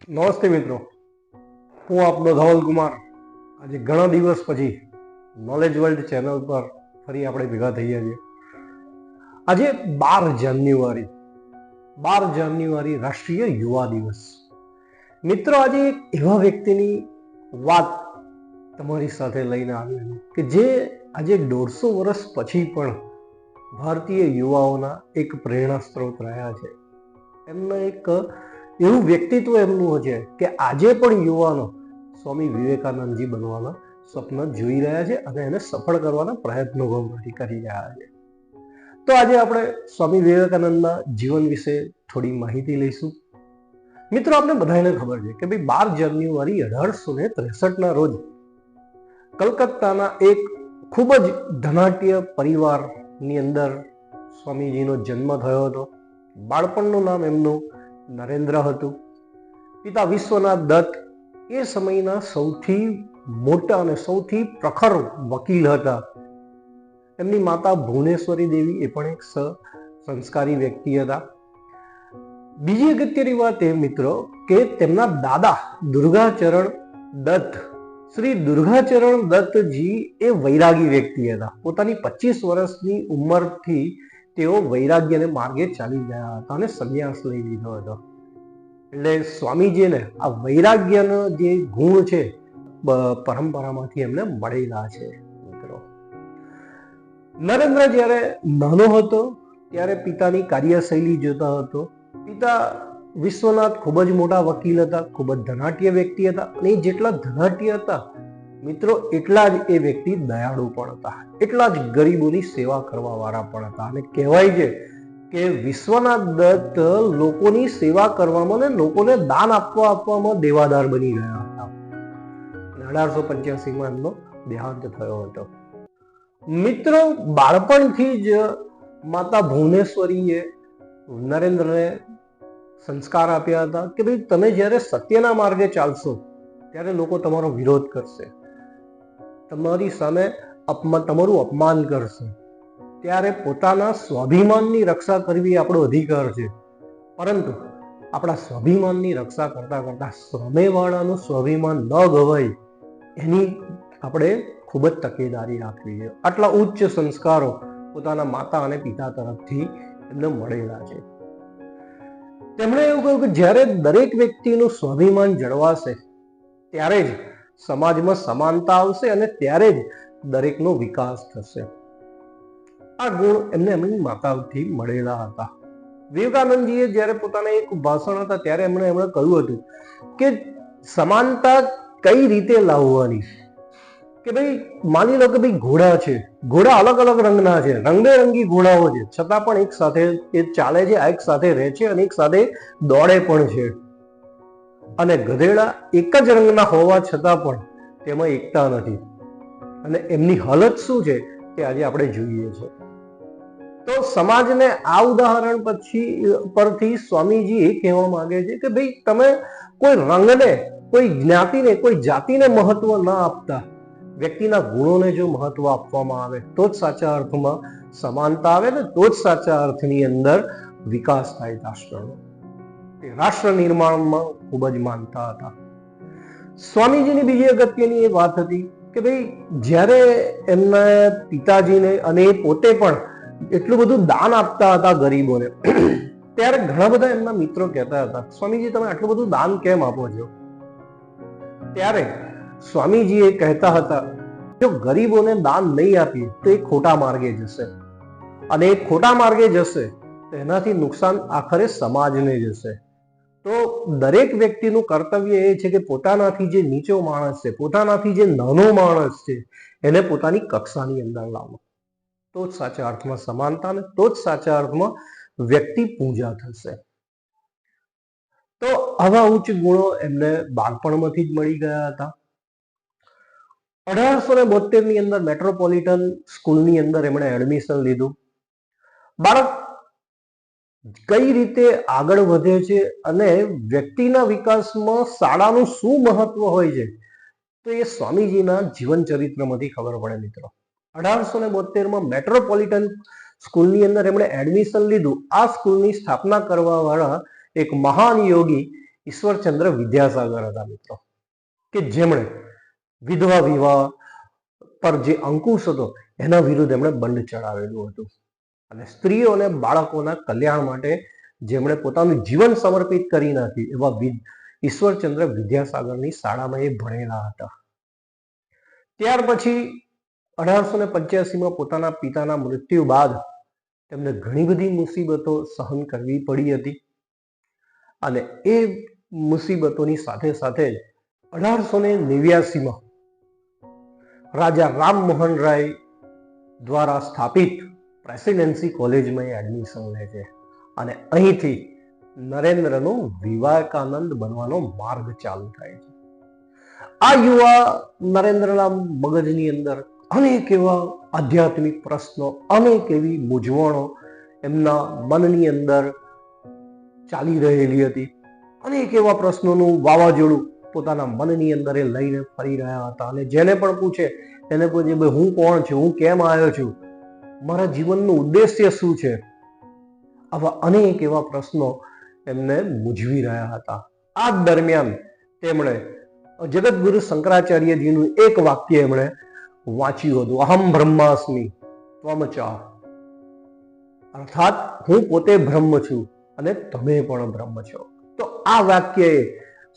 નમસ્તે મિત્રો, હું આપનો ધવલ કુમાર આજે ઘણા દિવસ પછી નોલેજ વર્લ્ડ ચેનલ પર ફરી આપણે ભેગા થઈએ છીએ. આજે 12 જાન્યુઆરી રાષ્ટ્રીય યુવા દિવસ. મિત્રો, આજે એક એવા વ્યક્તિની વાત તમારી સાથે લઈને આવ્યો છું કે જે આજે 150 વર્ષ પછી પણ ભારતીય યુવાઓના એક પ્રેરણા સ્ત્રોત રહ્યા છે. એમના એક એવું વ્યક્તિત્વ એમનું છે કે આજે પણ યુવાનો સ્વામી વિવેકાનંદજી બનવાના સ્વપ્ન જોઈ રહ્યા છે અને એને સફળ કરવાના પ્રયત્નો કરી રહ્યા છે. તો આજે આપણે સ્વામી વિવેકાનંદના જીવન વિશે થોડી માહિતી લઈશું. મિત્રો, આપણે બધાને ખબર છે કે ભાઈ 12 જાન્યુઆરી 1863 રોજ કલકત્તાના એક ખૂબ જ ધનાઢ્ય પરિવારની અંદર સ્વામીજીનો જન્મ થયો હતો. બાળપણનું નામ એમનું નરેન્દ્ર હતું. પિતા વિશ્વનાથ દત્ત એ સમયના સૌથી મોટા અને સૌથી પ્રખર વકીલ હતા. એમની માતા ભુવનેશ્વરી દેવી એ પણ એક સંસ્કારી વ્યક્તિ હતા. બીજી અગત્યની વાત એ મિત્રો કે તેમના દાદા દુર્ગાચરણ દત્ત, શ્રી દુર્ગાચરણ દત્તજી એ વૈરાગી વ્યક્તિ હતા. પોતાની 25 વર્ષની ઉંમરથી તેઓ વૈરાગ્યને માર્ગે ચાલી ગયા હતા અને સંન્યાસ લઈ લીધો હતો. એટલે સ્વામીજીને આ વૈરાગ્યનો જે ગુણ છે પરંપરામાંથી એમને મળેલા છે. મિત્રો, નરેન્દ્ર જ્યારે નાનો હતો ત્યારે પિતાની કાર્યશૈલી જોતા હતો. પિતા વિશ્વનાથ ખૂબ જ મોટા વકીલ હતા, ખૂબ જ ધનાઢ્ય વ્યક્તિ હતા અને જેટલા ધનાઢ્ય હતા મિત્રો એટલા જ એ વ્યક્તિ દયાળુ પણ હતા, એટલા જ ગરીબોની સેવા કરવા વાળા પણ હતા. અને કહેવાય છે કે વિશ્વનાથ દત્ત લોકોની સેવા કરવામાં અને લોકોને દાન આપવામાં દેવાદાર બની ગયા હતા. 1885માં એમનો દેહાંત થયો હતો. મિત્રો, બાળપણથી જ માતા ભુવનેશ્વરીએ નરેન્દ્રને સંસ્કાર આપ્યા હતા કે ભાઈ તમે જ્યારે સત્યના માર્ગે ચાલશો ત્યારે લોકો તમારો વિરોધ કરશે, તમારી સામે તમારું અપમાન કરશે, ત્યારે પોતાના સ્વાભિમાનની રક્ષા કરવી આપણો અધિકાર છે. પરંતુ આપણા સ્વાભિમાનની રક્ષા કરતા કરતા સામેવાળાનું સ્વાભિમાન ન ગવાય એની આપણે ખૂબ જ તકેદારી રાખવી છે. આટલા ઉચ્ચ સંસ્કારો પોતાના માતા અને પિતા તરફથી એમને મળેલા છે. તેમણે એવું કહ્યું કે જ્યારે દરેક વ્યક્તિનું સ્વાભિમાન જળવાશે ત્યારે જ સમાજમાં સમાનતા આવશે અને ત્યારે જ દરેકનો વિકાસ થશે. આ ગુણ એમને એમની માતાથી મળેલા હતા. વિવેકાનંદજીએ જ્યારે પોતાના એક ભાષણ હતા ત્યારે એમણે કહ્યું હતું કે સમાનતા કઈ રીતે લાવવાની. કે ભાઈ માની લો કે ભાઈ ઘોડા છે, ઘોડા અલગ અલગ રંગના છે, રંગબેરંગી ઘોડાઓ છે, છતાં પણ એક સાથે એ ચાલે છે, એક સાથે રહે છે અને એક સાથે દોડે પણ છે. અને ગધેડા એક જ રંગના હોવા છતાં પણ તેમાં એકતા નથી અને એમની હાલત શું છે તે આજે આપણે જોઈએ છે. તો સમાજને આ ઉદાહરણ પરથી સ્વામીજી એ કહેવા માંગે છે કે ભાઈ તમે કોઈ રંગને, કોઈ જ્ઞાતિને, કોઈ જાતિને મહત્વ ના આપતા વ્યક્તિના ગુણોને જો મહત્વ આપવામાં આવે તો જ સાચા અર્થમાં સમાનતા આવે ને તો જ સાચા અર્થની અંદર વિકાસ થાય રાષ્ટ્રનો. રાષ્ટ્ર નિર્માણમાં ખૂબ જ માનતા હતા. સ્વામીજીની બીજી અગત્યની એ વાત હતી કે ભાઈ જ્યારે એમના પિતાજીને અને એ પોતે પણ એટલું બધું દાન આપતા હતા ગરીબોને, ત્યારે ઘણા બધા એમના મિત્રો કહેતા હતા સ્વામીજી તમે આટલું બધું દાન કેમ આપો છો. ત્યારે સ્વામીજી એ કહેતા હતા જો ગરીબોને દાન નહીં આપીએ તો એ ખોટા માર્ગે જશે અને એ ખોટા માર્ગે જશે તો એનાથી નુકસાન આખરે સમાજને જશે. તો દરેક વ્યક્તિનું કર્તવ્ય એ છે કે પોતાનાથી જે નીચો માણસ છે, પોતાનાથી જે નાનો માણસ છે એને પોતાની કક્ષાની અંદર લાવો તો જ સાચા અર્થમાં સમાનતા ને તો જ સાચા અર્થમાં વ્યક્તિ પૂજા થશે. તો આવા ઉચ્ચ ગુણો એમને બાળપણમાંથી જ મળી ગયા હતા. 1872ની અંદર મેટ્રોપોલિટન સ્કૂલની અંદર એમણે એડમિશન લીધું. બાળક કઈ રીતે આગળ વધે છે અને વ્યક્તિના વિકાસમાં શાળાનું શું મહત્વ હોય છે તો એ સ્વામીજીના જીવન ચરિત્રમાંથી ખબર પડે. મિત્રો, 1872માં મેટ્રોપોલિટન સ્કૂલની અંદર એમણે એડમિશન લીધું. આ સ્કૂલની સ્થાપના કરવા વાળા એક મહાન યોગી ઈશ્વરચંદ્ર વિદ્યાસાગર હતા મિત્રો, કે જેમણે વિધવા વિવાહ પર જે અંકુશ હતો એના વિરુદ્ધ એમણે બંધ ચડાવેલું હતું અને સ્ત્રીઓ અને બાળકોના કલ્યાણ માટે જેમણે પોતાનું જીવન સમર્પિત કરી નાખ્યું એવા ઈશ્વરચંદ્ર વિદ્યાસાગરની શાળામાં એ ભણેલા હતા. ત્યાર પછી 1885માં પોતાના પિતાના મૃત્યુ બાદ તેમને ઘણી બધી મુસીબતો સહન કરવી પડી હતી અને એ મુસીબતોની સાથે સાથે 1889માં રાજા રામમોહન રાય દ્વારા સ્થાપિત પ્રેસિડેન્સી કોલેજમાં એડમિશન લે છે અને અહીંથી નરેન્દ્રનો વિવેકાનંદ બનવાનો માર્ગ ચાલુ થાય છે. આ યુવા નરેન્દ્રના મગજની અંદર અનેક એવા આધ્યાત્મિક પ્રશ્નો, અનેક એવી મૂંઝવણો એમના મનની અંદર ચાલી રહેલી હતી. અનેક એવા પ્રશ્નોનું વાવાઝોડું પોતાના મનની અંદર એ લઈને ફરી રહ્યા હતા અને જેને પણ પૂછે એને પૂછે, ભાઈ હું કોણ છું, હું કેમ આવ્યો છું, મારા જીવનનું ઉદ્દેશ્ય શું છે? આવા અનેક એવા પ્રશ્નો એમને મૂંઝવી રહ્યા હતા. આ દરમિયાન તેમણે જગતગુરુ શંકરાચાર્યજીનું એક વાક્ય એમણે વાંચ્યું હતું, અહમ બ્રહ્માસ્મિ ત્વમ ચ, અર્થાત હું પોતે બ્રહ્મ છું અને તમે પણ બ્રહ્મ છો. તો આ વાક્યએ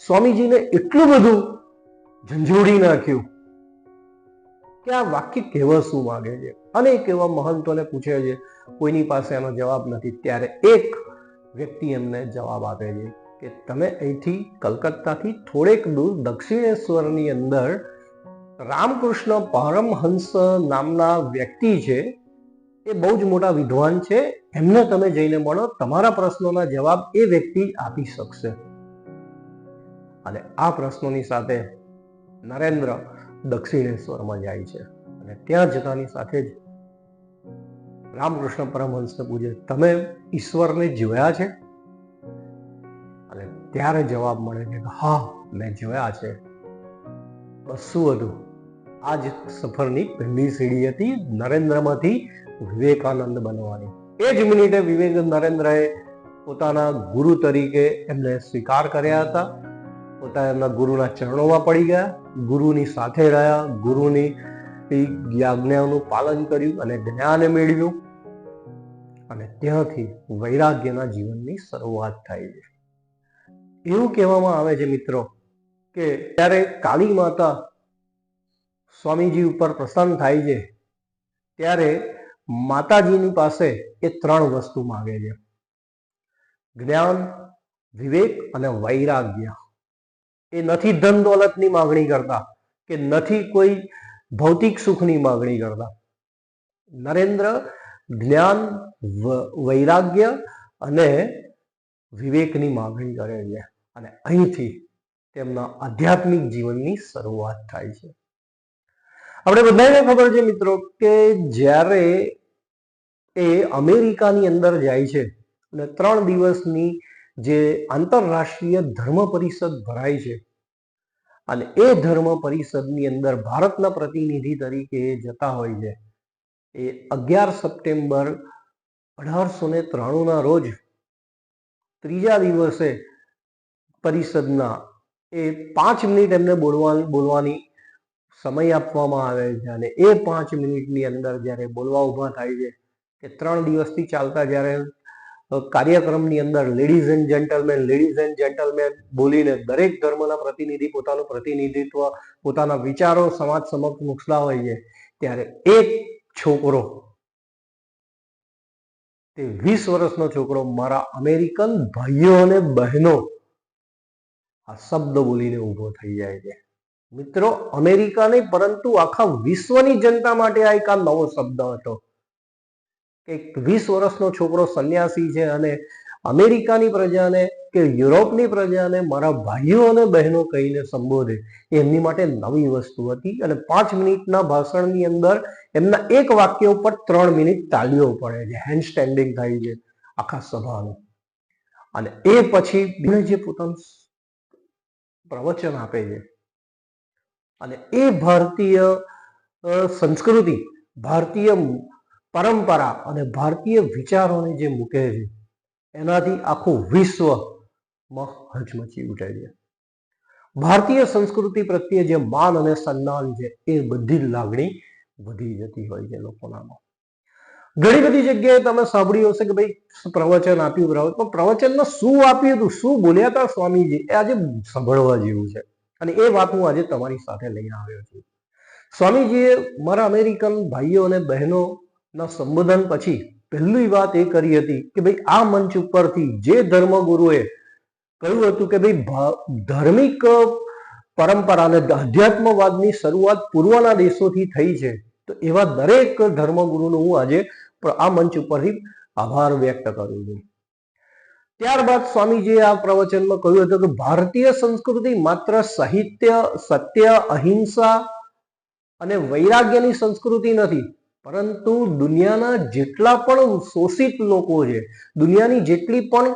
સ્વામીજીને એટલું બધું ઝંઝોડી નાખ્યું કે આ વાક્ય કહેવા શું માંગે છે. અનેક એવા મહંતોને પૂછે છે, કોઈની પાસે એનો જવાબ નથી. ત્યારે એક વ્યક્તિ એમને જવાબ આપે છે કે તમે અહીંથી કલકત્તાથી થોડેક દૂર દક્ષિણેશ્વરની અંદર રામકૃષ્ણ પરમહંસ નામના વ્યક્તિ છે, એ બહુ જ મોટા વિદ્વાન છે, એમને તમે જઈને મળો, તમારા પ્રશ્નોના જવાબ એ વ્યક્તિ આપી શકશે. અને આ પ્રશ્નોની સાથે નરેન્દ્ર દક્ષિણેશ્વરમાં જાય છે અને ત્યાં જતાની સાથે જ રામકૃષ્ણ પરમહંસને પૂછે, તમે ઈશ્વરને જોયા છે? અને ત્યારે જવાબ મળે છે કે હા, મેં જોયા છે. બસ શું હતું, આ જ સફરની પહેલી સીડી હતી નરેન્દ્રમાંથી વિવેકાનંદ બનવાની. એ જ મિનિટે નરેન્દ્રએ પોતાના ગુરુ તરીકે એમને સ્વીકાર કર્યા હતા. પોતાના ગુરુના ચરણોમાં પડી ગયા, ગુરુની સાથે રહ્યા, ગુરુની આજ્ઞાઓનું પાલન કર્યું અને જ્ઞાન મેળવ્યું અને ત્યાંથી વૈરાગ્યના જીવનની શરૂઆત થાય છે. એવું કહેવામાં આવે છે મિત્રો કે ત્યારે કાળી માતા સ્વામીજી ઉપર પ્રસન્ન થાય છે ત્યારે માતાજીની પાસે એ 3 વસ્તુ માંગે છે, જ્ઞાન, વિવેક અને વૈરાગ્ય. એ નથી ધન દોલતની માગણી કરતા કે નથી કોઈ ભૌતિક સુખની માગણી કરતા. નરેન્દ્ર જ્ઞાન, વૈરાગ્ય અને વિવેકની માગણી કરે છે અને અહીંથી તેમના આધ્યાત્મિક જીવનની શરૂઆત થાય છે. આપણે બધાને ખબર છે મિત્રો કે જ્યારે એ અમેરિકાની અંદર જાય છે અને 3 દિવસની જે આંતરરાષ્ટ્રીય ધર્મ પરિષદ ભરાય છે અને એ ધર્મ પરિષદની અંદર ભારતના પ્રતિનિધિ તરીકે જતા હોય છે. એ 11 સપ્ટેમ્બર 1893ના રોજ ત્રીજા દિવસે પરિષદના એ 5 મિનિટ એમને બોલવાની સમય આપવામાં આવે છે અને એ 5 મિનિટની અંદર જ્યારે બોલવા ઊભા થાય છે કે 3 દિવસથી ચાલતા જ્યારે કાર્યક્રમની અંદર લેડીઝ એન્ડ જેન્ટલમેન બોલીને દરેક ધર્મના પ્રતિનિધિ પોતાનું પ્રતિનિધિત્વ, પોતાના વિચારો સમાજ સમક્ષ મૂકતા હોય છે, ત્યારે એક છોકરો, તે 20 વર્ષનો છોકરો, મારા અમેરિકન ભાઈઓ અને બહેનો, આ શબ્દ બોલીને ઊભો થઈ જાય છે. મિત્રો, અમેરિકા નહીં પરંતુ આખા વિશ્વની જનતા માટે આ એક નવો શબ્દ હતો. એક 20 વર્ષનો છોકરો સંન્યાસી છે અને અમેરિકાની પ્રજાને કે યુરોપની પ્રજાને મારા ભાઈઓ અને બહેનો કહીને સંબોધે, એમની માટે નવી વસ્તુ હતી. અને 5 મિનિટના ભાષણની અંદર એમના એક વાક્ય ઉપર 3 મિનિટ તાળીઓ પડે છે, હેન્ડ સ્ટેન્ડિંગ થાય છે આખા સભાનું. અને એ પછી જે પોતાનું પ્રવચન આપે છે અને એ ભારતીય સંસ્કૃતિ, ભારતીય પરંપરા અને ભારતીય વિચારોને જે મૂકે છે, એનાથી આખું વિશ્વ હચમચી ઉઠે છે. ભારતીય સંસ્કૃતિ પ્રત્યે જે માન અને સન્માન છે એ બધી જ લાગણી વધી જતી હોય છે લોકોનામાં. ઘણી બધી જગ્યાએ તમે સાંભળ્યું હશે કે ભાઈ પ્રવચન આપ્યું, પણ પ્રવચનમાં શું આપ્યું હતું, શું બોલ્યા હતા સ્વામીજી, એ આજે સાંભળવા જેવું છે. અને એ વાત હું આજે તમારી સાથે લઈને આવ્યો છું. સ્વામીજીએ મારા અમેરિકન ભાઈઓ અને બહેનોના સંબોધન પછી પહેલી વાત એ કરી હતી કે ભાઈ આ મંચ ઉપરથી જે ધર્મગુરુએ કહ્યું હતું કે ભાઈ ધાર્મિક પરંપરા અને અધ્યાત્મવાદની શરૂઆત પૂર્વના દેશોથી થઈ છે, તો એવા દરેક ધર્મગુરુનો હું આજે આ મંચ ઉપરથી આભાર વ્યક્ત કરું છું. ત્યારબાદ સ્વામીજીએ આ પ્રવચનમાં કહ્યું હતું કે ભારતીય સંસ્કૃતિ માત્ર સાહિત્ય, સત્ય, અહિંસા અને વૈરાગ્યની સંસ્કૃતિ નથી, પરંતુ દુનિયાના જેટલા પણ શોષિત લોકો છે, દુનિયાની જેટલી પણ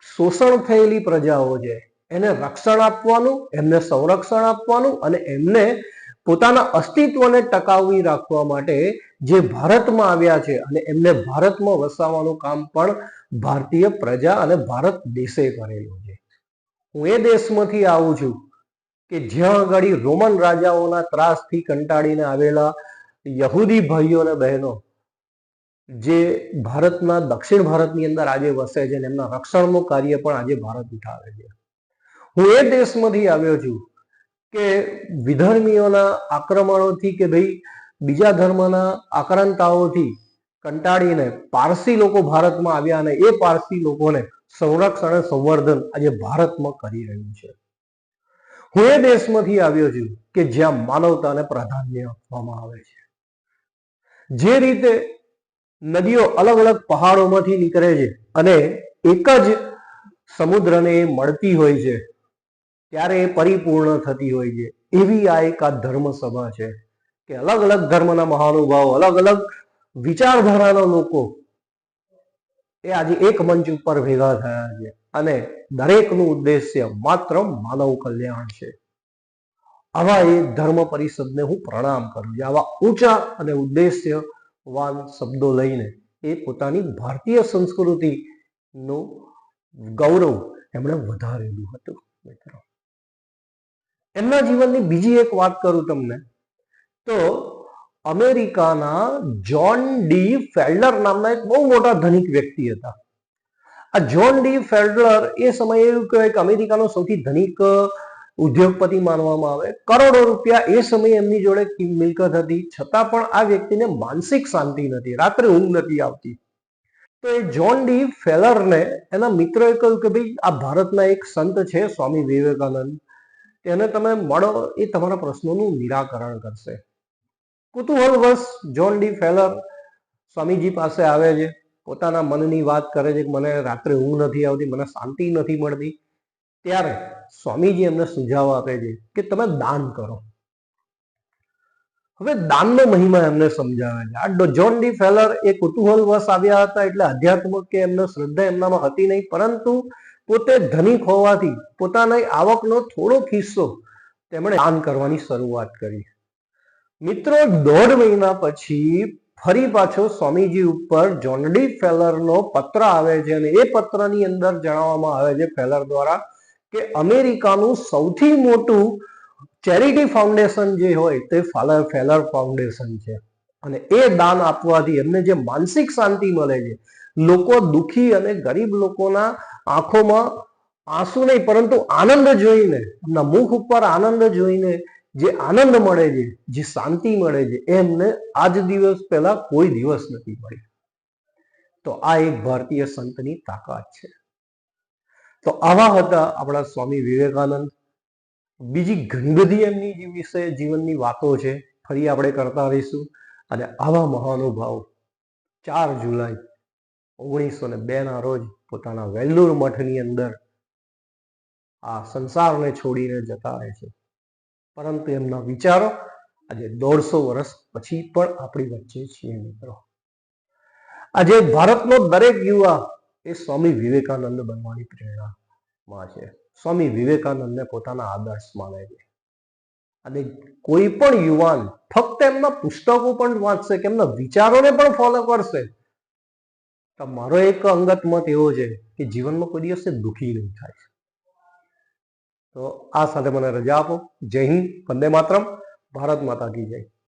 શોષણ થયેલી પ્રજાઓ છે, એને રક્ષણ આપવાનું, એમને સંરક્ષણ આપવાનું અને એમને પોતાના અસ્તિત્વને ટકાવી રાખવા માટે જે ભારતમાં આવ્યા છે અને એમને ભારતમાં વસાવવાનું કામ પણ ભારતીય પ્રજા અને ભારત દેશે કરેલું છે. હું એ દેશમાંથી આવું છું કે જ્યાં આગળ રોમન રાજાઓના ત્રાસથી કંટાળીને આવેલા યહૂદી ભાઈઓ અને બહેનો જે ભારતના દક્ષિણ ભારતની અંદર આજે વસે છે અને એમના રક્ષણનું કાર્ય પણ આજે ભારત ઉઠાવે છે. હું એ દેશમાંથી આવ્યો છું કે વિધર્મીઓના આક્રમણોથી કે ભાઈ બીજા ધર્મના આક્રાંતાઓથી કંટાળીને પારસી લોકો ભારતમાં આવ્યા અને એ પારસી લોકોને સંરક્ષણ અને સંવર્ધન આજે ભારતમાં કરી રહ્યું છે. હું એ દેશમાંથી આવ્યો છું કે જ્યાં માનવતાને પ્રાધાન્ય આપવામાં આવે છે. જે રીતે નદીઓ અલગ અલગ પહાડોમાંથી નીકળે છે અને એક જ સમુદ્રને મળતી હોય છે ત્યારે એ પરિપૂર્ણ થતી હોય છે, એવી આ એક આ ધર્મ સભા છે કે અલગ અલગ ધર્મના મહાનુભાવો, અલગ અલગ વિચારધારાના લોકો એ આજે એક મંચ ઉપર ભેગા થયા છે અને દરેકનું ઉદ્દેશ્ય માત્ર માનવ કલ્યાણ છે. આવા એ ધર્મ પરિષદને હું પ્રણામ કરું છું. આવા ઊંચા અને ઉદ્દેશ્યવાન શબ્દો લઈને એ પોતાની ભારતીય સંસ્કૃતિનું ગૌરવ એમણે વધારેલું હતું. મિત્રો, એમના જીવનની બીજી એક વાત કરું તમને તો અમેરિકાના જ્હોન ડી ફેલ્ડર નામના એક બહુ મોટા ધનિક વ્યક્તિ હતા. આ જ્હોન ડી ફેલ્ડર એ સમયે એવું કહેવાય કે અમેરિકાનો સૌથી ધનિક ઉદ્યોગપતિ માનવામાં આવે. કરોડો રૂપિયા એ સમયે એમની જોડે મિલકત હતી, છતાં પણ આ વ્યક્તિને માનસિક શાંતિ નથી, રાત્રે ઊંઘ નથી આવતી. તો એ જ્હોન ડી ફેલરને એના મિત્રોએ કહ્યું કે ભાઈ આ ભારતના એક સંત છે સ્વામી વિવેકાનંદ, તેને તમે મળો, એ તમારા પ્રશ્નોનું નિરાકરણ કરશે. કુતૂહલવશ જ્હોન ડી ફેલર સ્વામીજી પાસે આવે છે, પોતાના મનની વાત કરે છે કે મને રાત્રે ઊંઘ નથી આવતી, મને શાંતિ નથી મળતી. ત્યારે સ્વામીજી એમને સુઝાવ આપે છે કે તમે દાન કરો. હવે દાનનો મહિમા એમને સમજાવે છે. આ જ્હોન ડી ફેલર એ કુતૂહલવશ આવ્યા હતા, એટલે અધ્યાત્મ કે એમનો શ્રદ્ધા એમનામાં હતી નહીં, પરંતુ પોતે ધનિક હોવાથી પોતાની આવકનો થોડોક હિસ્સો તેમણે દાન કરવાની શરૂઆત કરી. મિત્રો, 1.5 મહિના પછી ફરી પાછો સ્વામીજી ઉપર જ્હોન ડી ફેલરનો પત્ર આવે છે અને એ પત્રની અંદર જણાવવામાં આવે છે ફેલર દ્વારા કે અમેરિકાનું સૌથી મોટું ચેરિટી ફાઉન્ડેશન જે હોય તે ફેલર ફાઉન્ડેશન છે અને એ દાન આપવાથી એમને જે માનસિક શાંતિ મળે છે, લોકો દુઃખી અને ગરીબ લોકોના આંખોમાં આંસુ નહીં પરંતુ આનંદ જોઈને, એમના મુખ ઉપર આનંદ જોઈને જે આનંદ મળે છે, જે શાંતિ મળે છે, એમને આજ દિવસ પહેલા કોઈ દિવસ નથી મળી. તો આ એક ભારતીય સંતની તાકાત છે. તો આવા હતા આપણા સ્વામી વિવેકાનંદ. બીજી ઘણી બધી એમની વિશે જીવનની વાતો છે, ફરી આપણે કરતા રહીશું. અને આવા મહાનુભાવ 4 જુલાઈ 1902 ના રોજ પોતાના વેલ્લુર મઠની અંદર આ સંસારને છોડીને જતા રહે છે, પરંતુ એમના વિચારો આજે 150 વર્ષ પછી પણ આપણી વચ્ચે છીએ. મિત્રો, આજે ભારતનો દરેક યુવા એ સ્વામી વિવેકાનંદ બનવાની પ્રેરણામાં છે. સ્વામી વિવેકાનંદને પોતાના આદર્શ માને છે અને કોઈ પણ યુવાન ફક્ત એમના પુસ્તકો પણ વાંચશે કે એમના વિચારોને પણ ફોલો કરશે તો મારો એક અંગત મત એવો છે કે જીવનમાં કોઈ દિવસે દુઃખી નહીં થાય. તો આ સાથે મને રજા આપો. જય હિન્દ, વંદે માતરમ, ભારત માતા કી જય.